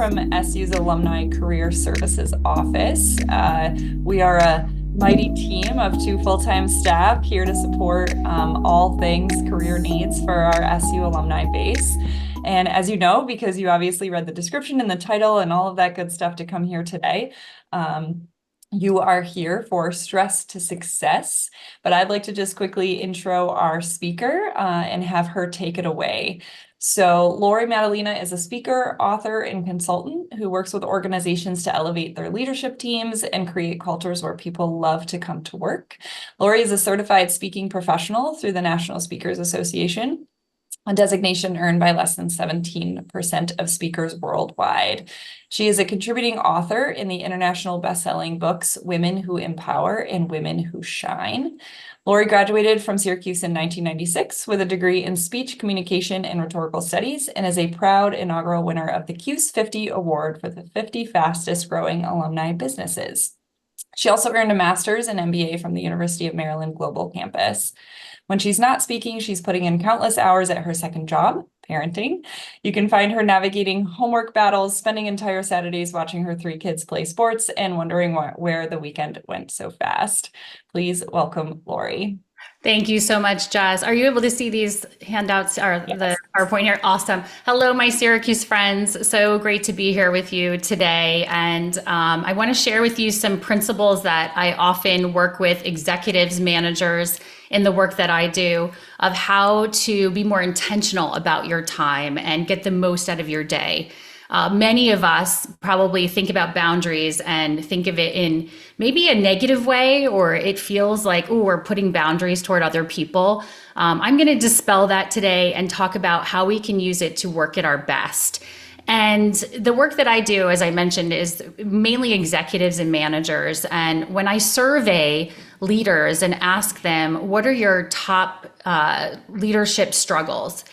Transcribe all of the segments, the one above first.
from SU's Alumni Career Services Office. We are a mighty team of 2 full-time staff here to support all things career needs for our SU alumni base. And as you know, because you obviously read the description and the title and all of that good stuff to come here today, you are here for Stress to Success, but I'd like to just quickly intro our speaker and have her take it away. So Laurie Maddalena is a speaker, author, and consultant who works with organizations to elevate their leadership teams and create cultures where people love to come to work. Laurie is a certified speaking professional through the National Speakers Association, a designation earned by less than 17% of speakers worldwide. She is a contributing author in the international best-selling books, Women Who Empower and Women Who Shine. Laurie graduated from Syracuse in 1996 with a degree in speech, communication, and rhetorical studies, and is a proud inaugural winner of the CUSE 50 Award for the 50 fastest growing alumni businesses. She also earned a master's and MBA from the University of Maryland Global Campus. When she's not speaking, she's putting in countless hours at her second job, parenting. You can find her navigating homework battles, spending entire Saturdays watching her 3 kids play sports, and wondering where the weekend went so fast. Please welcome Laurie. Thank you so much, Jess. Are you able to see these handouts or the PowerPoint here? Awesome. Hello, my Syracuse friends. So great to be here with you today. And I want to share with you some principles that I often work with executives, managers in the work that I do of how to be more intentional about your time and get the most out of your day. Many of us probably think about boundaries and think of it in maybe a negative way, or it feels like, oh, we're putting boundaries toward other people. I'm going to dispel that today and talk about how we can use it to work at our best. And the work that I do, as I mentioned, is mainly executives and managers. And when I survey leaders and ask them, what are your top leadership struggles?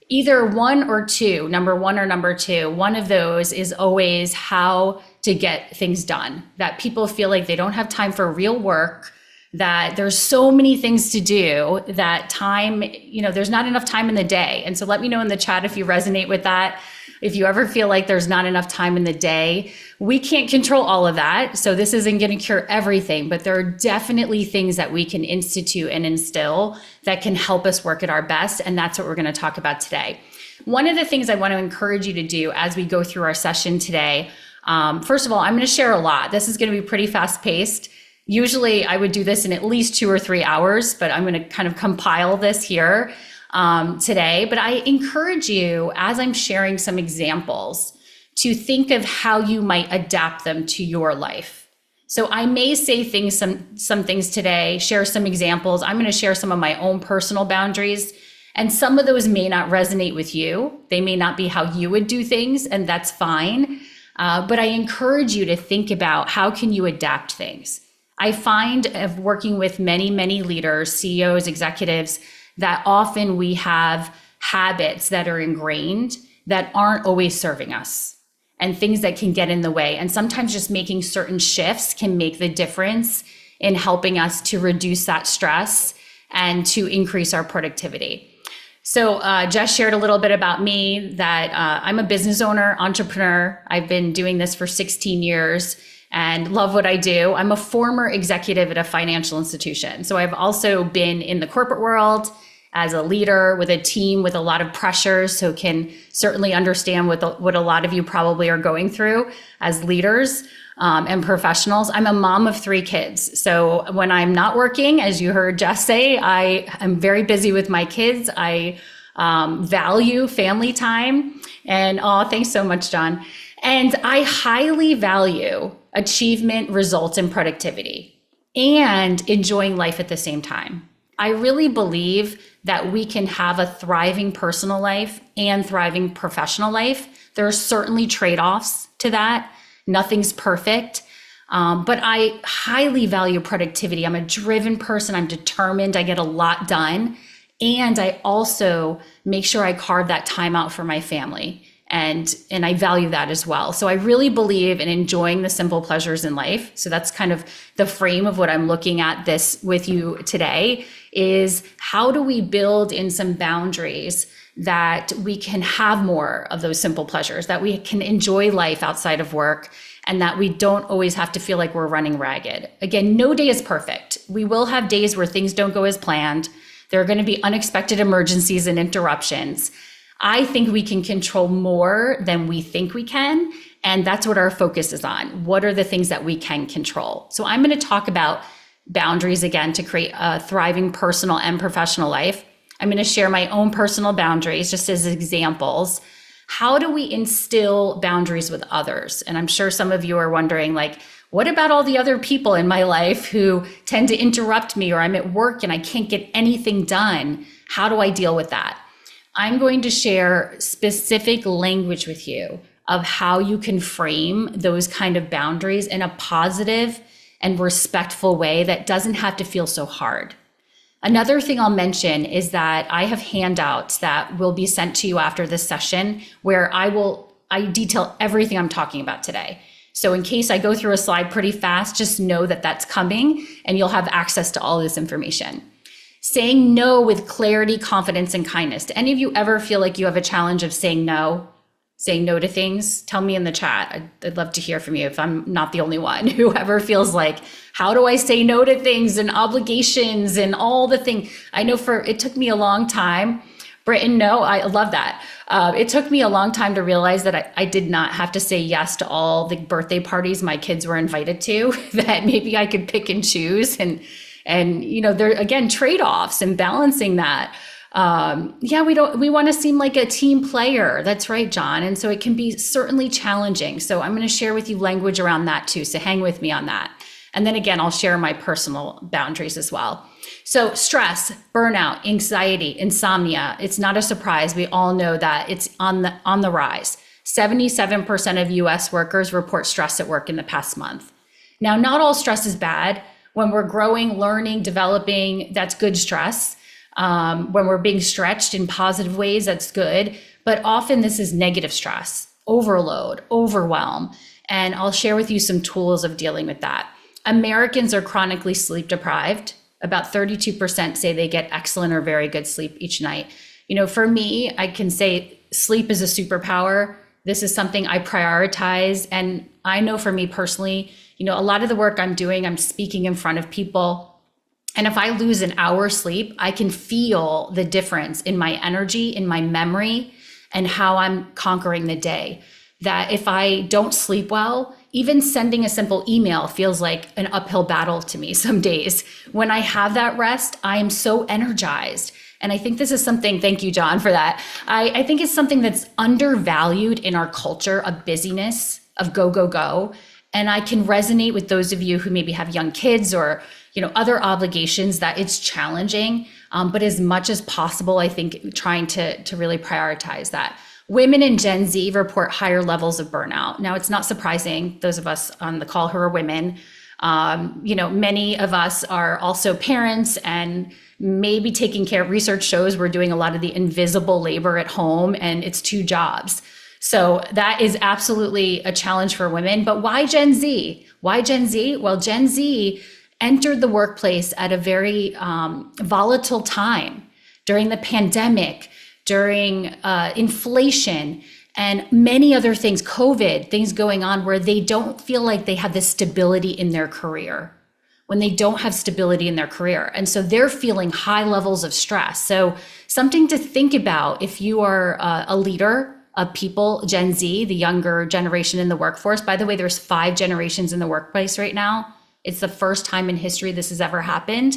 Either one or two, number one or number two, one of those is always how to get things done, that people feel like they don't have time for real work, that there's so many things to do, that time, there's not enough time in the day. And so let me know in the chat if you resonate with that. If you ever feel like there's not enough time in the day, we can't control all of that. So this isn't going to cure everything, but there are definitely things that we can institute and instill that can help us work at our best. And that's what we're going to talk about today. One of the things I want to encourage you to do as we go through our session today, first of all, I'm going to share a lot. This is going to be pretty fast paced. Usually I would do this in at least 2 or 3 hours, but I'm going to kind of compile this here today. But I encourage you, as I'm sharing some examples, to think of how you might adapt them to your life. So I may say some things today, share some examples. I'm going to share some of my own personal boundaries, and some of those may not resonate with you. They may not be how you would do things, and that's fine. But I encourage you to think about how can you adapt things. I find of working with many, many leaders, CEOs, executives, that often we have habits that are ingrained that aren't always serving us, and things that can get in the way. And sometimes just making certain shifts can make the difference in helping us to reduce that stress and to increase our productivity. So Jess shared a little bit about me, that I'm a business owner, entrepreneur. I've been doing this for 16 years and love what I do. I'm a former executive at a financial institution. So I've also been in the corporate world as a leader with a team with a lot of pressures, so can certainly understand what a lot of you probably are going through as leaders and professionals. I'm a mom of 3 kids. So when I'm not working, as you heard Jess say, I am very busy with my kids. I value family time. And thanks so much, John. And I highly value achievement, results, and productivity, and enjoying life at the same time. I really believe that we can have a thriving personal life and thriving professional life. There are certainly trade-offs to that. Nothing's perfect, but I highly value productivity. I'm a driven person. I'm determined. I get a lot done. And I also make sure I carve that time out for my family. And I value that as well. So I really believe in enjoying the simple pleasures in life. So that's kind of the frame of what I'm looking at this with you today, is how do we build in some boundaries that we can have more of those simple pleasures, that we can enjoy life outside of work, and that we don't always have to feel like we're running ragged. Again, no day is perfect. We will have days where things don't go as planned. There are going to be unexpected emergencies and interruptions. I think we can control more than we think we can. And that's what our focus is on. What are the things that we can control? So I'm going to talk about boundaries again to create a thriving personal and professional life. I'm going to share my own personal boundaries just as examples. How do we instill boundaries with others? And I'm sure some of you are wondering, like, what about all the other people in my life who tend to interrupt me, or I'm at work and I can't get anything done? How do I deal with that? I'm going to share specific language with you of how you can frame those kind of boundaries in a positive and respectful way that doesn't have to feel so hard. Another thing I'll mention is that I have handouts that will be sent to you after this session where I detail everything I'm talking about today. So in case I go through a slide pretty fast, just know that that's coming and you'll have access to all this information. Saying no with clarity, confidence, and kindness. Do any of you ever feel like you have a challenge of saying no to things? Tell me in the chat. I'd love to hear from you if I'm not the only one. Whoever feels like, how do I say no to things and obligations and all the things? I know it took me a long time. Britton, no, I love that. It took me a long time to realize that I did not have to say yes to all the birthday parties my kids were invited to, that maybe I could pick and choose. And there again, trade-offs and balancing that. We want to seem like a team player. That's right, John. And so it can be certainly challenging. So I'm going to share with you language around that too. So hang with me on that. And then again, I'll share my personal boundaries as well. So stress, burnout, anxiety, insomnia, it's not a surprise. We all know that it's on the rise. 77% of US workers report stress at work in the past month. Now, not all stress is bad. When we're growing, learning, developing, that's good stress. When we're being stretched in positive ways, that's good. But often this is negative stress, overload, overwhelm. And I'll share with you some tools of dealing with that. Americans are chronically sleep deprived. About 32% say they get excellent or very good sleep each night. For me, I can say sleep is a superpower. This is something I prioritize. And I know for me personally, a lot of the work I'm doing, I'm speaking in front of people. And if I lose an hour's sleep, I can feel the difference in my energy, in my memory, and how I'm conquering the day. That if I don't sleep well, even sending a simple email feels like an uphill battle to me some days. When I have that rest, I am so energized. And I think this is something, thank you, John, for that. I think it's something that's undervalued in our culture of busyness, of go, go, go. And I can resonate with those of you who maybe have young kids or other obligations, that it's challenging. But as much as possible, I think trying to really prioritize that. Women in Gen Z report higher levels of burnout. Now, it's not surprising, those of us on the call who are women. Many of us are also parents and maybe taking care. Research shows we're doing a lot of the invisible labor at home, and it's 2 jobs. So that is absolutely a challenge for women. But why Gen Z? Why Gen Z? Well, Gen Z entered the workplace at a very volatile time during the pandemic, during inflation, and many other things, COVID, things going on where they don't feel like they have the stability in their career, when they don't have stability in their career. And so they're feeling high levels of stress. So something to think about if you are a leader of people, Gen Z, the younger generation in the workforce. By the way, there's 5 generations in the workplace right now. It's the first time in history this has ever happened.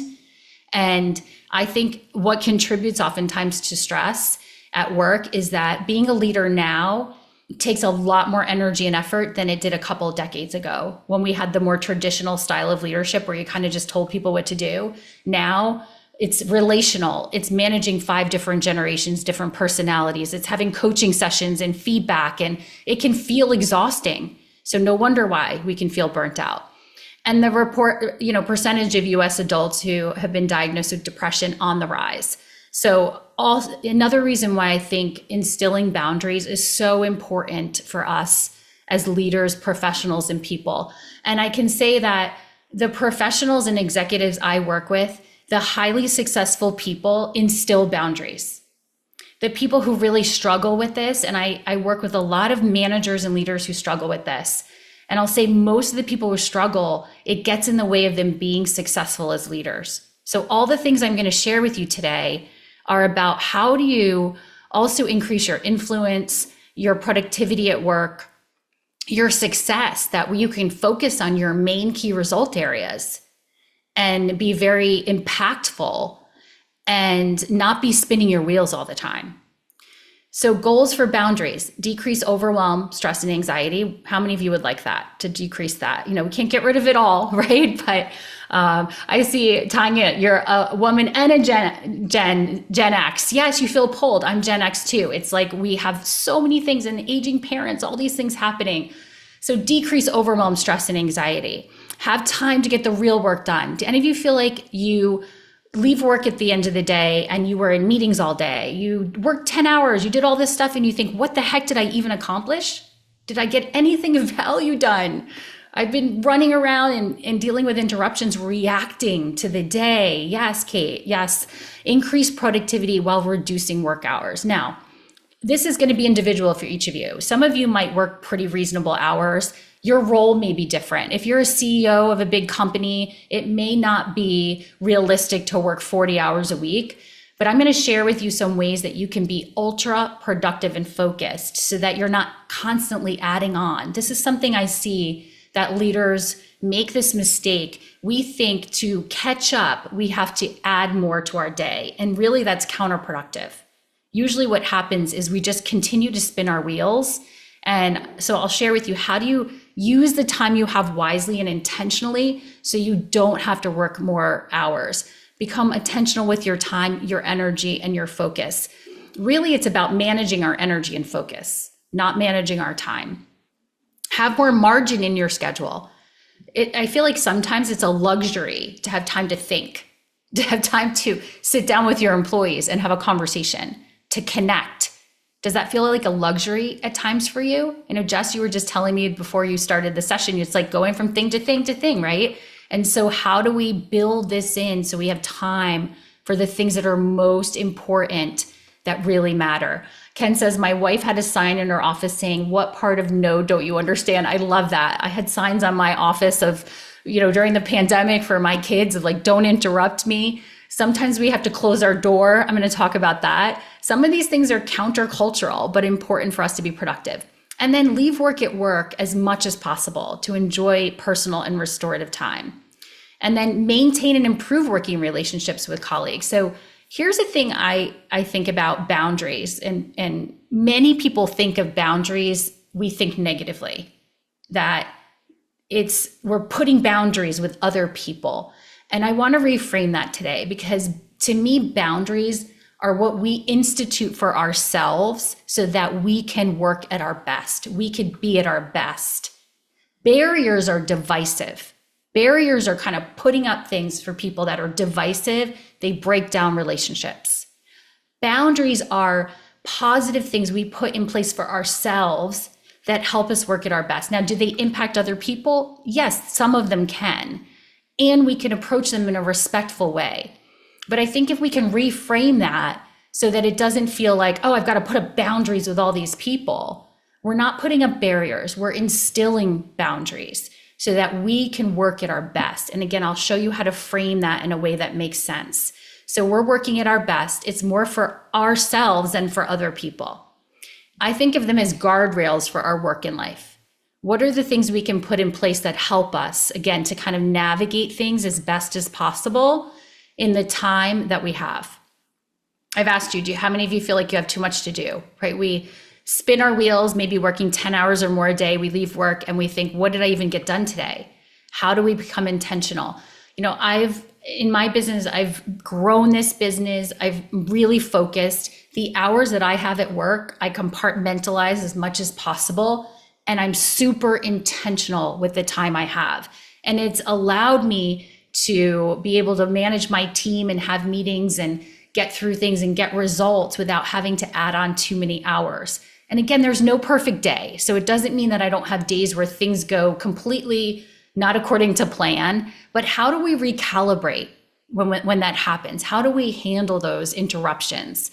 And I think what contributes oftentimes to stress at work is that being a leader now takes a lot more energy and effort than it did a couple of decades ago, when we had the more traditional style of leadership where you kind of just told people what to do. Now it's relational. It's managing 5 different generations, different personalities. It's having coaching sessions and feedback, and it can feel exhausting. So no wonder why we can feel burnt out. And the report, percentage of US adults who have been diagnosed with depression on the rise. So another reason why I think instilling boundaries is so important for us as leaders, professionals, and people. And I can say that the professionals and executives I work with, the highly successful people instill boundaries. The people who really struggle with this, and I work with a lot of managers and leaders who struggle with this. And I'll say most of the people who struggle, it gets in the way of them being successful as leaders. So all the things I'm going to share with you today are about how do you also increase your influence, your productivity at work, your success, that you can focus on your main key result areas and be very impactful and not be spinning your wheels all the time. So goals for boundaries: decrease overwhelm, stress, and anxiety. How many of you would like that, to decrease that? We can't get rid of it all, right? But I see, Tanya, you're a woman and a Gen X. Yes, you feel pulled. I'm Gen X too. It's like we have so many things, and aging parents, all these things happening. So decrease overwhelm, stress, and anxiety. Have time to get the real work done. Do any of you feel like you leave work at the end of the day and you were in meetings all day? You worked 10 hours, you did all this stuff, and you think, what the heck did I even accomplish? Did I get anything of value done? I've been running around and dealing with interruptions, reacting to the day. Yes, Kate, yes. Increase productivity while reducing work hours. Now, this is going to be individual for each of you. Some of you might work pretty reasonable hours. Your role may be different. If you're a CEO of a big company, it may not be realistic to work 40 hours a week. But I'm going to share with you some ways that you can be ultra productive and focused so that you're not constantly adding on. This is something I see that leaders make this mistake. We think to catch up, we have to add more to our day. And really, that's counterproductive. Usually what happens is we just continue to spin our wheels. And so I'll share with you, how do you use the time you have wisely and intentionally so you don't have to work more hours? Become intentional with your time, your energy, and your focus. Really, it's about managing our energy and focus, not managing our time. Have more margin in your schedule. I feel like sometimes it's a luxury to have time to think, to have time to sit down with your employees and have a conversation, to connect. Does that feel like a luxury at times for you? Jess, you were just telling me before you started the session, it's like going from thing to thing to thing, right? And so how do we build this in so we have time for the things that are most important, that really matter? Ken says, my wife had a sign in her office saying, what part of no don't you understand? I love that. I had signs on my office of, during the pandemic for my kids of like, don't interrupt me. Sometimes we have to close our door. I'm going to talk about that. Some of these things are countercultural, but important for us to be productive. And then leave work at work as much as possible to enjoy personal and restorative time. And then maintain and improve working relationships with colleagues. So here's the thing I think about boundaries, and many people think of boundaries, we think negatively, that we're putting boundaries with other people. And I want to reframe that today, because to me, boundaries are what we institute for ourselves so that we can work at our best. We could be at our best. Barriers are divisive. Barriers are kind of putting up things for people that are divisive. They break down relationships. Boundaries are positive things we put in place for ourselves that help us work at our best. Now, do they impact other people? Yes, some of them can. And we can approach them in a respectful way. But I think if we can reframe that so that it doesn't feel like, oh, I've got to put up boundaries with all these people. We're not putting up barriers. We're instilling boundaries so that we can work at our best. And again, I'll show you how to frame that in a way that makes sense. So we're working at our best. It's more for ourselves than for other people. I think of them as guardrails for our work in life. What are the things we can put in place that help us, again, to kind of navigate things as best as possible in the time that we have? I've asked you, how many of you feel like you have too much to do, right? We spin our wheels, maybe working 10 hours or more a day. We leave work and we think, what did I even get done today? How do we become intentional? In my business, I've grown this business. I've really focused. The hours that I have at work, I compartmentalize as much as possible. And I'm super intentional with the time I have. And it's allowed me to be able to manage my team and have meetings and get through things and get results without having to add on too many hours. And again, there's no perfect day. So it doesn't mean that I don't have days where things go completely not according to plan, but how do we recalibrate when that happens? How do we handle those interruptions?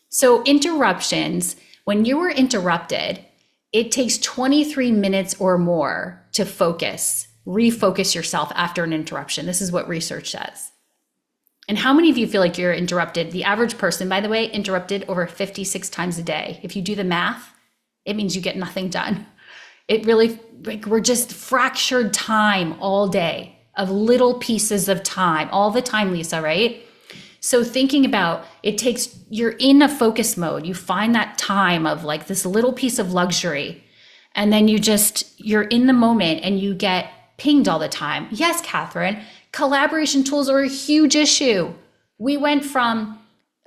So interruptions, when you were interrupted, it takes 23 minutes or more to refocus yourself after an interruption. This is what research says. And how many of you feel like you're interrupted? The average person, by the way, interrupted over 56 times a day. If you do the math, it means you get nothing done. It really, like, we're just fractured time all day of little pieces of time, all the time, Lisa, right? So thinking about you're in a focus mode. You find that time of like this little piece of luxury, and then you're in the moment and you get pinged all the time. Yes, Catherine, collaboration tools are a huge issue. We went from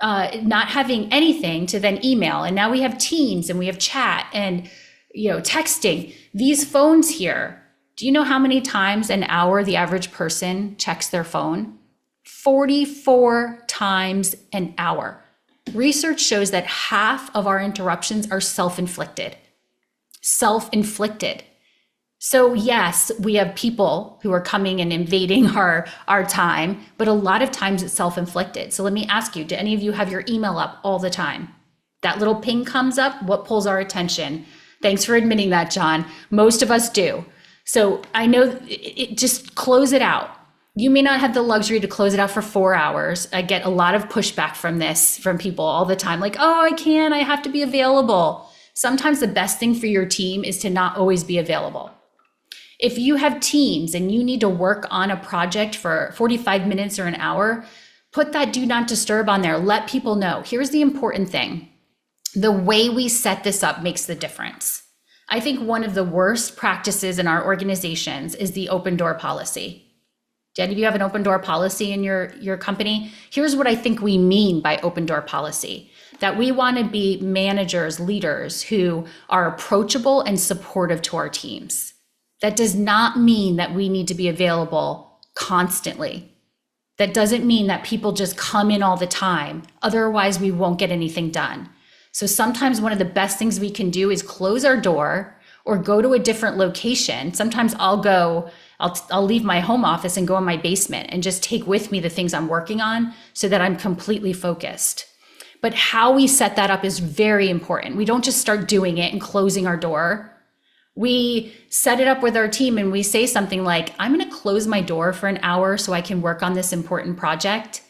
not having anything to then email, and now we have Teams and we have chat and texting. These phones here, do you know how many times an hour the average person checks their phone? 44 times an hour. Research shows that half of our interruptions are self-inflicted. So yes, we have people who are coming and invading our time, but a lot of times it's self-inflicted. So let me ask you, do any of you have your email up all the time? That little ping comes up, what pulls our attention? Thanks for admitting that, John. Most of us do. So I know just close it out. You may not have the luxury to close it out for 4 hours. I get a lot of pushback from people all the time. Like, oh, I can't, I have to be available. Sometimes the best thing for your team is to not always be available. If you have teams and you need to work on a project for 45 minutes or an hour, put that do not disturb on there. Let people know. Here's the important thing. The way we set this up makes the difference. I think one of the worst practices in our organizations is the open door policy. Do any of you have an open door policy in your company? Here's what I think we mean by open door policy. That we want to be managers, leaders who are approachable and supportive to our teams. That does not mean that we need to be available constantly. That doesn't mean that people just come in all the time. Otherwise, we won't get anything done. So sometimes one of the best things we can do is close our door or go to a different location. Sometimes I'll leave my home office and go in my basement and just take with me the things I'm working on so that I'm completely focused. But how we set that up is very important. We don't just start doing it and closing our door. We set it up with our team and we say something like, I'm going to close my door for an hour so I can work on this important project.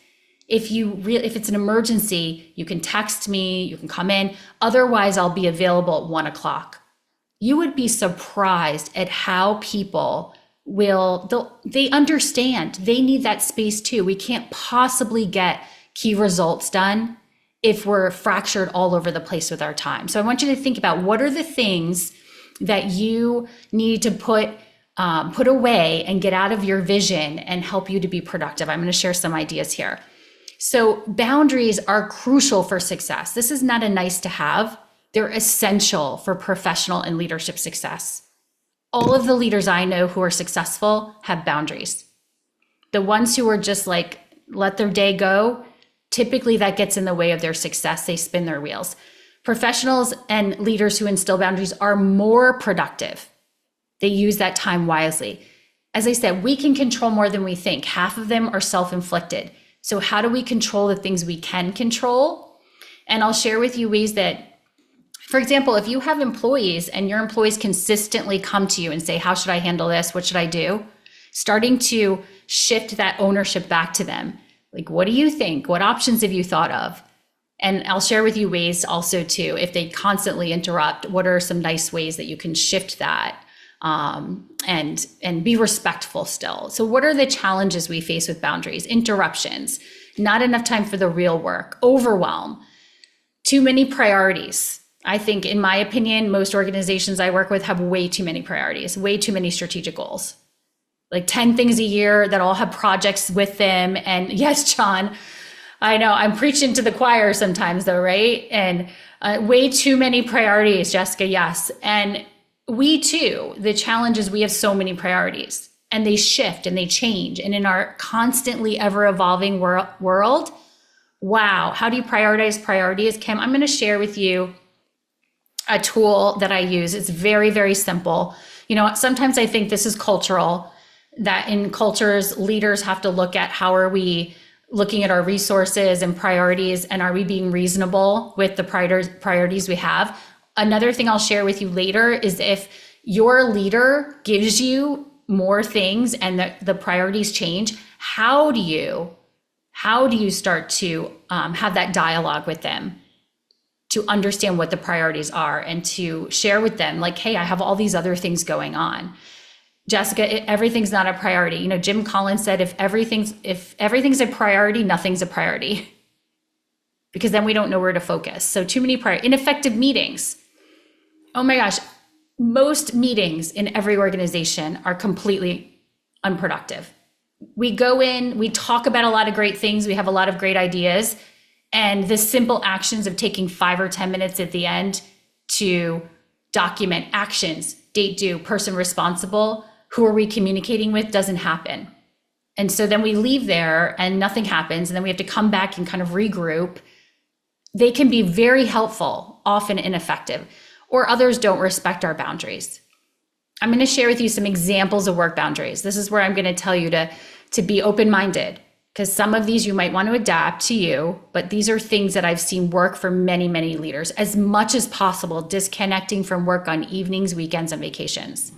If it's an emergency, you can text me, you can come in. Otherwise, I'll be available at 1 o'clock. You would be surprised at how people they understand. They need that space too. We can't possibly get key results done if we're fractured all over the place with our time. So I want you to think about what are the things that you need to put away and get out of your vision and help you to be productive. I'm going to share some ideas here. So boundaries are crucial for success. This is not a nice to have. They're essential for professional and leadership success. All of the leaders I know who are successful have boundaries. The ones who are just like, let their day go, typically that gets in the way of their success. They spin their wheels. Professionals and leaders who instill boundaries are more productive. They use that time wisely. As I said, we can control more than we think. Half of them are self-inflicted. So how do we control the things we can control? And I'll share with you ways that, for example, if you have employees and your employees consistently come to you and say, how should I handle this? What should I do? Starting to shift that ownership back to them. Like, what do you think? What options have you thought of? And I'll share with you ways also too, if they constantly interrupt, what are some nice ways that you can shift that and be respectful still. So what are the challenges we face with boundaries? Interruptions, not enough time for the real work, overwhelm, too many priorities. I think, in my opinion, most organizations I work with have way too many priorities, way too many strategic goals. Like 10 things a year that all have projects with them. And yes, John, I know I'm preaching to the choir sometimes though, right? And way too many priorities, Jessica, yes. And we too, the challenge is we have so many priorities and they shift and they change. And in our constantly ever evolving world, wow, how do you prioritize priorities? Kim, I'm going to share with you a tool that I use. It's very, very simple. You know, sometimes I think this is cultural, that in cultures, leaders have to look at how are we looking at our resources and priorities, and are we being reasonable with the priorities we have? Another thing I'll share with you later is if your leader gives you more things and the priorities change, how do you start to have that dialogue with them to understand what the priorities are and to share with them like, hey, I have all these other things going on. Jessica, everything's not a priority. You know, Jim Collins said, if everything's a priority, nothing's a priority, because then we don't know where to focus. So too many ineffective meetings. Oh my gosh, most meetings in every organization are completely unproductive. We go in, we talk about a lot of great things, we have a lot of great ideas, and the simple actions of taking 5 or 10 minutes at the end to document actions, date due, person responsible, who are we communicating with, doesn't happen. And so then we leave there and nothing happens, and then we have to come back and kind of regroup. They can be very helpful, often ineffective, or others don't respect our boundaries. I'm going to share with you some examples of work boundaries. This is where I'm going to tell you to be open-minded, because some of these you might want to adapt to you, but these are things that I've seen work for many, many leaders. As much as possible, disconnecting from work on evenings, weekends, and vacations.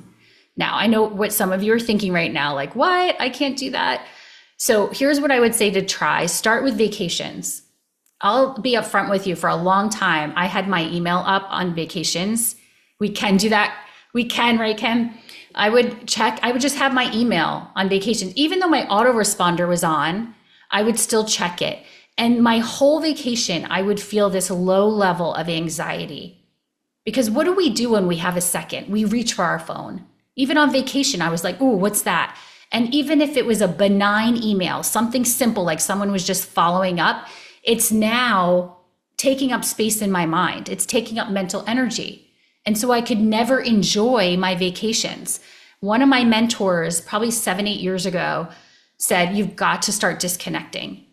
Now, I know what some of you are thinking right now, like, what? I can't do that. So here's what I would say to try. Start with vacations. I'll be upfront with you. For a long time, I had my email up on vacations. We can do that. We can, right, Kim? I would just have my email on vacations. Even though my autoresponder was on, I would still check it. And my whole vacation, I would feel this low level of anxiety. Because what do we do when we have a second? We reach for our phone. Even on vacation, I was like, ooh, what's that? And even if it was a benign email, something simple like someone was just following up, it's now taking up space in my mind. It's taking up mental energy. And so I could never enjoy my vacations. One of my mentors, probably 7-8 years ago, said, you've got to start disconnecting.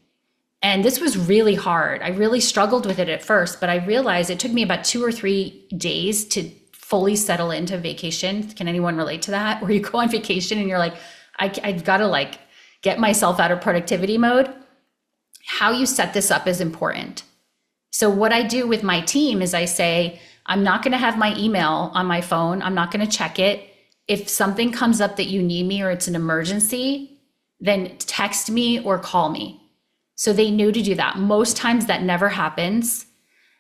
And this was really hard. I really struggled with it at first, but I realized it took me about 2 or 3 days to fully settle into vacation. Can anyone relate to that? Where you go on vacation and you're like, I've got to like get myself out of productivity mode. How you set this up is important. So what I do with my team is I say, I'm not going to have my email on my phone. I'm not going to check it. If something comes up that you need me or it's an emergency, then text me or call me. So they knew to do that. Most times that never happens.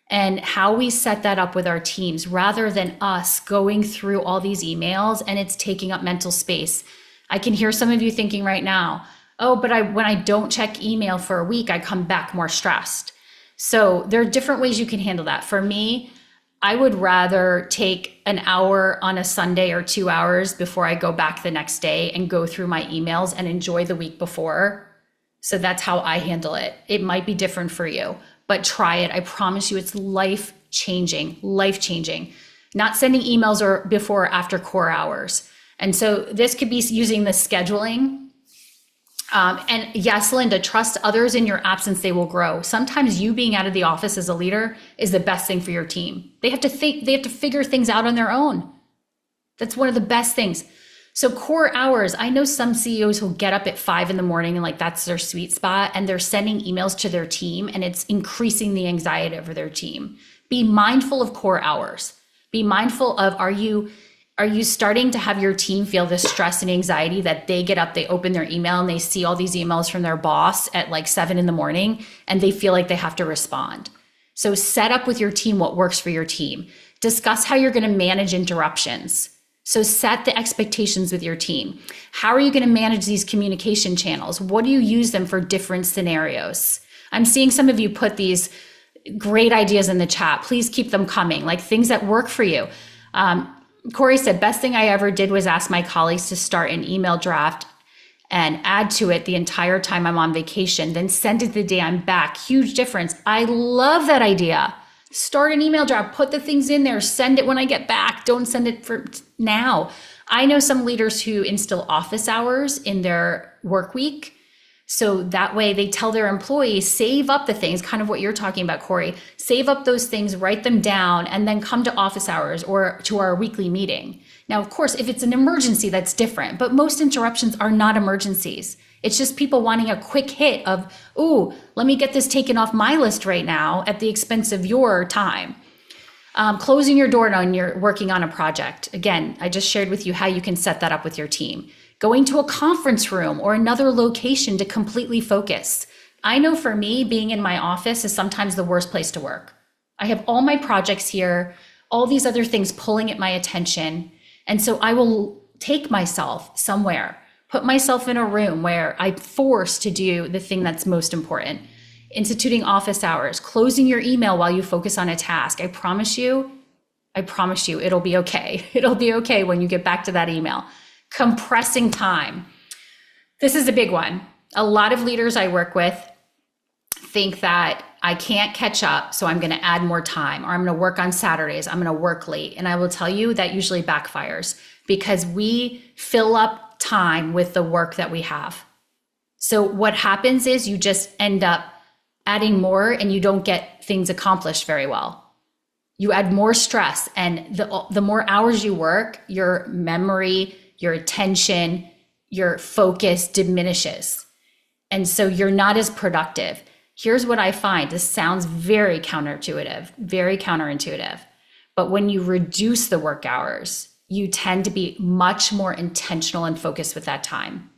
And how we set that up with our teams, rather than us going through all these emails and it's taking up mental space. I can hear some of you thinking right now, oh, but when I don't check email for a week, I come back more stressed. So there are different ways you can handle that. For me, I would rather take an hour on a Sunday or 2 hours before I go back the next day and go through my emails and enjoy the week before. So that's how I handle it. It might be different for you, but try it. I promise you, it's life-changing. Not sending emails or before or after core hours. And so this could be using the scheduling. And yes, Linda, trust others in your absence, they will grow. Sometimes you being out of the office as a leader is the best thing for your team. They have to figure things out on their own. That's one of the best things. So core hours, I know some CEOs who get up at 5 in the morning and like that's their sweet spot, and they're sending emails to their team and it's increasing the anxiety over their team. Be mindful of core hours. Be mindful of, are you starting to have your team feel this stress and anxiety that they get up, they open their email and they see all these emails from their boss at like 7 in the morning and they feel like they have to respond. So set up with your team what works for your team. Discuss how you're going to manage interruptions. So set the expectations with your team. How are you going to manage these communication channels? What do you use them for different scenarios? I'm seeing some of you put these great ideas in the chat. Please keep them coming, like things that work for you. Corey said, best thing I ever did was ask my colleagues to start an email draft and add to it the entire time I'm on vacation, then send it the day I'm back. Huge difference. I love that idea. Start an email draft, put the things in there, send it when I get back. Don't send it for now. I know some leaders who instill office hours in their work week So that way they tell their employees, save up the things, kind of what you're talking about, Corey, save up those things, write them down, and then come to office hours or to our weekly meeting. Now, of course, if it's an emergency, that's different, but most interruptions are not emergencies. It's just people wanting a quick hit of, ooh, let me get this taken off my list right now at the expense of your time. Closing your door when you're working on a project. Again, I just shared with you how you can set that up with your team. Going to a conference room or another location to completely focus. I know for me, being in my office is sometimes the worst place to work. I have all my projects here, all these other things pulling at my attention. And so I will take myself somewhere, put myself in a room where I'm forced to do the thing that's most important. Instituting office hours, closing your email while you focus on a task. I promise you, it'll be okay. It'll be okay when you get back to that email. Compressing time. This is a big one. A lot of leaders I work with think that I can't catch up, so I'm going to add more time, or I'm going to work on Saturdays, I'm going to work late. And I will tell you that usually backfires because we fill up time with the work that we have. So what happens is you just end up adding more and you don't get things accomplished very well. You add more stress, and the more hours you work, your memory, your attention, your focus diminishes. And so you're not as productive. Here's what I find. This sounds very counterintuitive. But when you reduce the work hours, you tend to be much more intentional and focused with that time.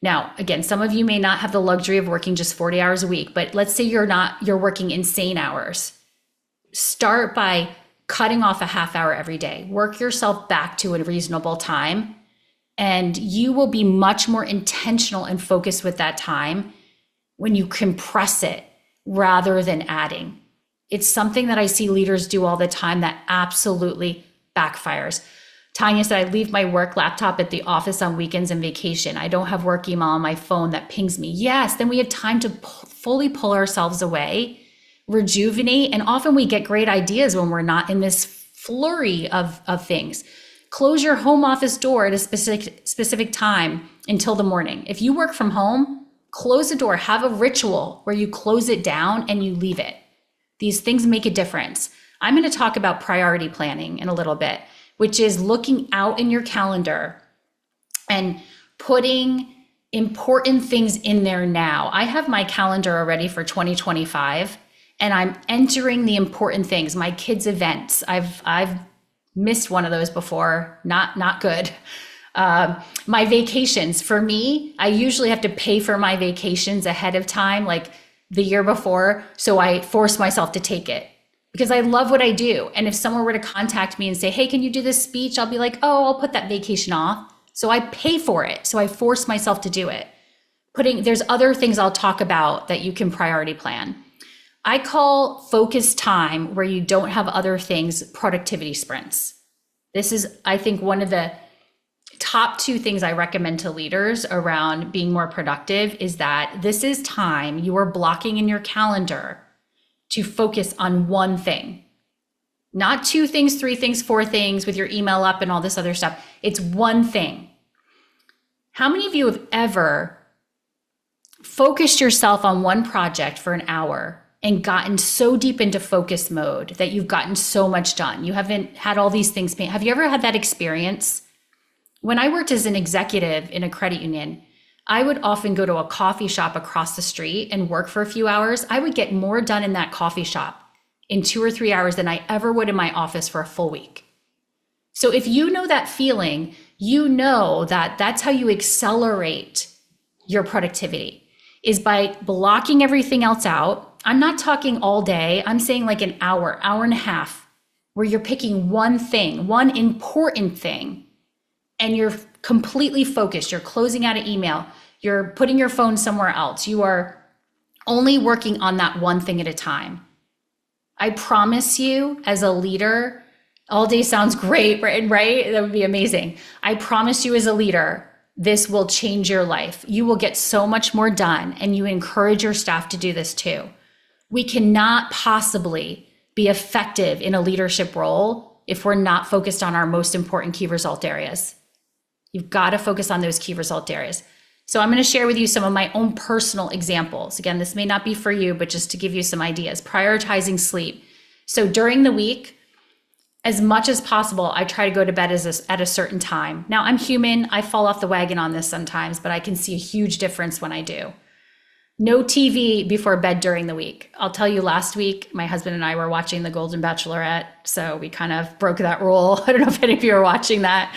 Now, again, some of you may not have the luxury of working just 40 hours a week, but let's say you're working insane hours. Start by cutting off a half hour every day. Work yourself back to a reasonable time, and you will be much more intentional and focused with that time when you compress it rather than adding. It's something that I see leaders do all the time that absolutely backfires. Tanya said, I leave my work laptop at the office on weekends and vacation. I don't have work email on my phone that pings me. Yes, then we have time to fully pull ourselves away, rejuvenate, and often we get great ideas when we're not in this flurry of things. Close your home office door at a specific time until the morning. If you work from home, close the door, have a ritual where you close it down and you leave it. These things make a difference. I'm going to talk about priority planning in a little bit, which is looking out in your calendar and putting important things in there now. I have my calendar already for 2025, and I'm entering the important things, my kids' events. I've missed one of those before, not good. My vacations, for me, I usually have to pay for my vacations ahead of time, like the year before, so I force myself to take it because I love what I do. And if someone were to contact me and say, hey, can you do this speech? I'll be like, oh, I'll put that vacation off. So I pay for it. So I force myself to do it. There's other things I'll talk about that you can priority plan. I call focus time where you don't have other things, productivity sprints. This is, I think, one of the top two things I recommend to leaders around being more productive is that this is time you are blocking in your calendar to focus on one thing, not two things, three things, four things with your email up and all this other stuff. It's one thing. How many of you have ever focused yourself on one project for an hour and gotten so deep into focus mode that you've gotten so much done? You haven't had all these things. Have you ever had that experience? When I worked as an executive in a credit union, I would often go to a coffee shop across the street and work for a few hours. I would get more done in that coffee shop in 2 or 3 hours than I ever would in my office for a full week. So if you know that feeling, you know that that's how you accelerate your productivity, is by blocking everything else out. I'm not talking all day. I'm saying like an hour, hour and a half, where you're picking one thing, one important thing, and you're completely focused. You're closing out an email. You're putting your phone somewhere else. You are only working on that one thing at a time. I promise you, as a leader, all day sounds great, right? That would be amazing. I promise you, as a leader, this will change your life. You will get so much more done, and you encourage your staff to do this too. We cannot possibly be effective in a leadership role if we're not focused on our most important key result areas. You've got to focus on those key result areas. So I'm going to share with you some of my own personal examples. Again, this may not be for you, but just to give you some ideas. Prioritizing sleep. So during the week, as much as possible, I try to go to bed at a certain time. Now, I'm human. I fall off the wagon on this sometimes, but I can see a huge difference when I do. No TV before bed during the week. I'll tell you, last week, my husband and I were watching The Golden Bachelorette, so we kind of broke that rule. I don't know if any of you are watching that.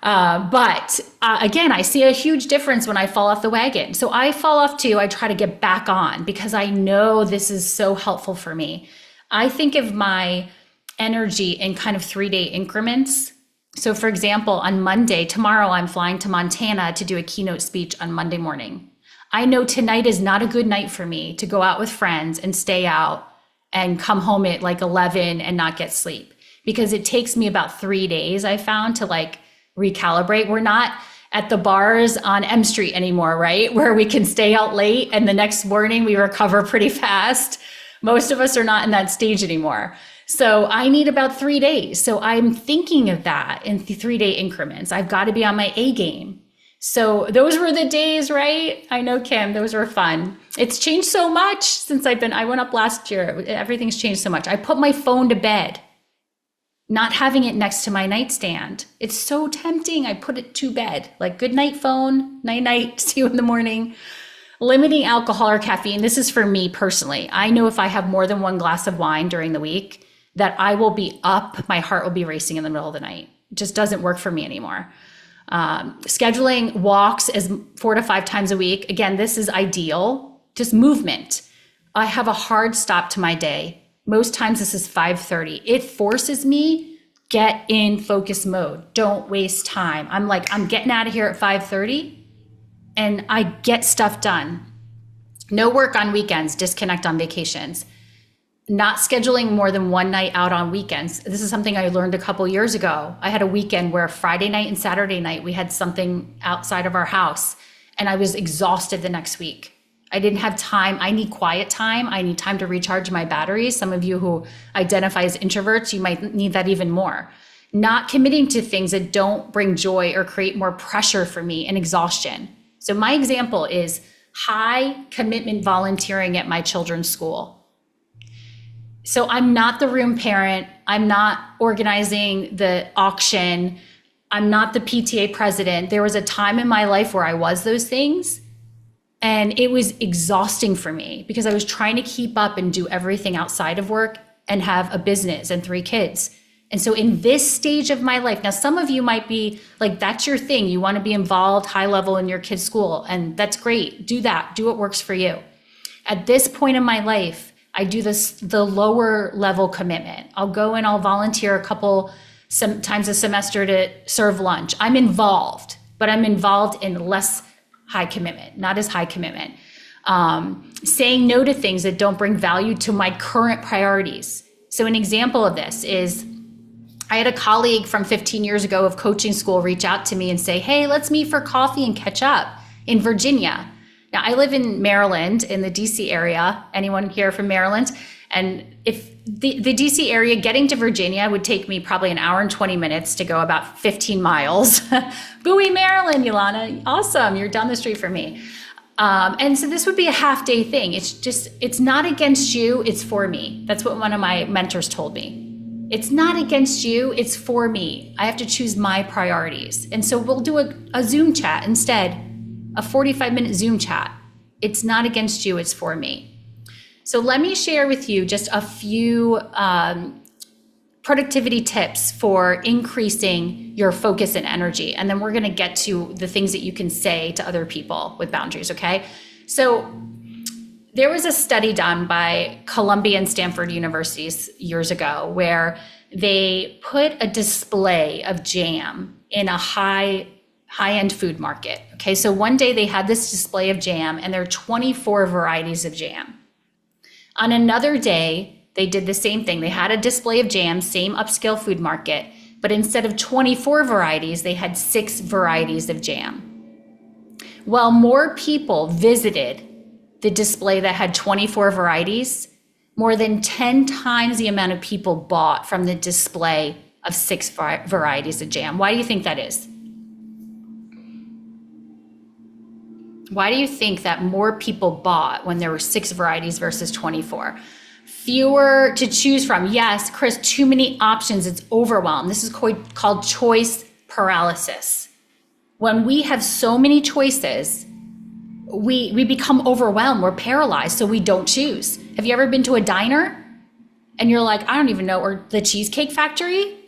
But again, I see a huge difference when I fall off the wagon. So I fall off too. I try to get back on because I know this is so helpful for me. I think of my energy in kind of 3-day increments. So for example, on Monday, tomorrow, I'm flying to Montana to do a keynote speech on Monday morning. I know tonight is not a good night for me to go out with friends and stay out and come home at like 11 and not get sleep, because it takes me about 3 days, I found, to like recalibrate. We're not at the bars on M Street anymore, right? Where we can stay out late and the next morning we recover pretty fast. Most of us are not in that stage anymore. So I need about 3 days. So I'm thinking of that in 3-day increments. I've got to be on my A game. So those were the days, right? I know, Kim, those were fun. It's changed so much since I went up last year. Everything's changed so much. I put my phone to bed, not having it next to my nightstand. It's so tempting. I put it to bed, like good night phone, night night, see you in the morning. Limiting alcohol or caffeine. This is for me personally. I know if I have more than one glass of wine during the week, that I will be up, my heart will be racing in the middle of the night. It just doesn't work for me anymore. Scheduling walks as 4 to 5 times a week. Again, this is ideal, just movement. I have a hard stop to my day. Most times this is 5:30. It forces me, get in focus mode. Don't waste time. I'm getting out of here at 5:30 and I get stuff done. No work on weekends, disconnect on vacations. Not scheduling more than one night out on weekends. This is something I learned a couple years ago. I had a weekend where Friday night and Saturday night, we had something outside of our house and I was exhausted the next week. I didn't have time. I need quiet time. I need time to recharge my batteries. Some of you who identify as introverts, you might need that even more. Not committing to things that don't bring joy or create more pressure for me and exhaustion. So my example is high commitment volunteering at my children's school. So I'm not the room parent. I'm not organizing the auction. I'm not the PTA president. There was a time in my life where I was those things, and it was exhausting for me because I was trying to keep up and do everything outside of work and have a business and 3 kids. And so in this stage of my life, now some of you might be like, that's your thing. You want to be involved high level in your kid's school, and that's great. Do that. Do what works for you. At this point in my life, I do the lower level commitment. I'll go and I'll volunteer a couple times a semester to serve lunch. I'm involved, but I'm involved in less high commitment, not as high commitment. Saying no to things that don't bring value to my current priorities. So an example of this is I had a colleague from 15 years ago of coaching school reach out to me and say, hey, let's meet for coffee and catch up in Virginia. Now, I live in Maryland, in the DC area. Anyone here from Maryland? And if the DC area, getting to Virginia would take me probably an hour and 20 minutes to go about 15 miles. Bowie, Maryland, Yolana. Awesome. You're down the street from me. And so this would be a half-day thing. It's not against you. It's for me. That's what one of my mentors told me. It's not against you. It's for me. I have to choose my priorities. And so we'll do a Zoom chat instead. A 45-minute Zoom chat. It's not against you, it's for me. So let me share with you just a few productivity tips for increasing your focus and energy. And then we're gonna get to the things that you can say to other people with boundaries, okay? So there was a study done by Columbia and Stanford universities years ago where they put a display of jam in a high-end food market. Okay, so one day they had this display of jam and there are 24 varieties of jam. On another day, they did the same thing. They had a display of jam, same upscale food market, but instead of 24 varieties, they had 6 varieties of jam. Well, more people visited the display that had 24 varieties, more than 10 times the amount of people bought from the display of 6 varieties of jam. Why do you think that is? Why do you think that more people bought when there were 6 varieties versus 24? Fewer to choose from. Yes, Chris, too many options. It's overwhelm. This is called choice paralysis. When we have so many choices, we become overwhelmed. We're paralyzed, so we don't choose. Have you ever been to a diner and you're like, I don't even know, or the Cheesecake Factory?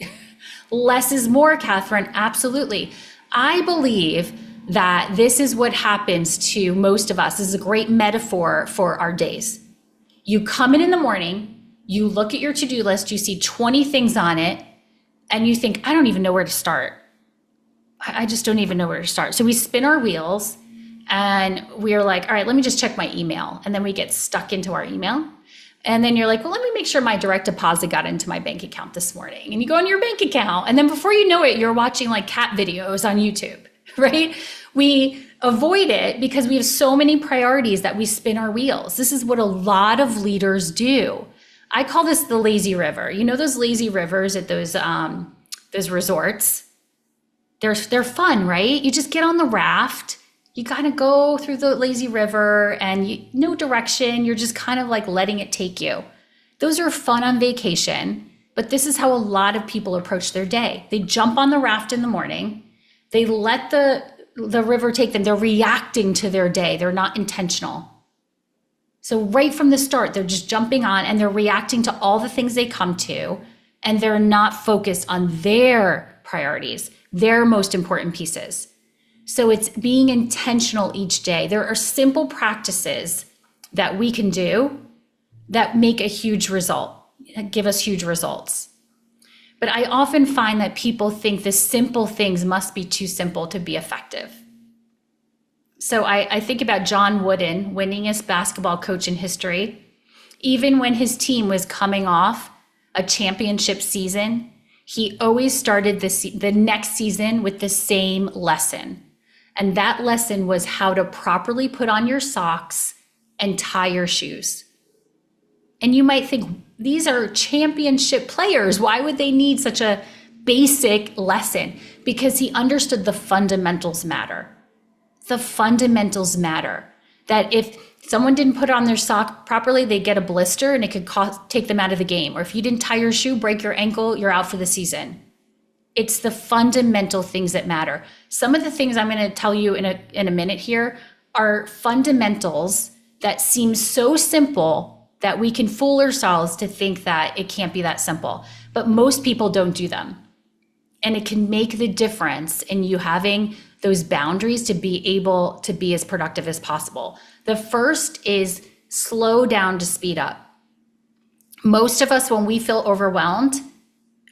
Less is more, Catherine. Absolutely. I believe that this is what happens to most of us. This is a great metaphor for our days. You come in the morning, you look at your to-do list, you see 20 things on it, and you think, I don't even know where to start. I just don't even know where to start. So we spin our wheels and we're like, all right, let me just check my email. And then we get stuck into our email. And then you're like, well, let me make sure my direct deposit got into my bank account this morning. And you go on your bank account. And then before you know it, you're watching like cat videos on YouTube, right? We avoid it because we have so many priorities that we spin our wheels. This is what a lot of leaders do. I call this the lazy river. You know those lazy rivers at those resorts? They're fun, right? You just get on the raft. You kind of go through the lazy river and no direction. You're just kind of like letting it take you. Those are fun on vacation, but this is how a lot of people approach their day. They jump on the raft in the morning. They let the river take them. They're reacting to their day. They're not intentional. So right from the start, they're just jumping on and they're reacting to all the things they come to, and they're not focused on their priorities, their most important pieces. So it's being intentional each day. There are simple practices that we can do that make a huge result, give us huge results. But I often find that people think the simple things must be too simple to be effective. So I think about John Wooden, winningest basketball coach in history. Even when his team was coming off a championship season, he always started the next season with the same lesson. And that lesson was how to properly put on your socks and tie your shoes. And you might think, these are championship players. Why would they need such a basic lesson? Because he understood the fundamentals matter. The fundamentals matter. That if someone didn't put on their sock properly, they get a blister and it could take them out of the game. Or if you didn't tie your shoe, break your ankle, you're out for the season. It's the fundamental things that matter. Some of the things I'm going to tell you in a minute here are fundamentals that seem so simple that we can fool ourselves to think that it can't be that simple. But most people don't do them. And it can make the difference in you having those boundaries to be able to be as productive as possible. The first is slow down to speed up. Most of us, when we feel overwhelmed,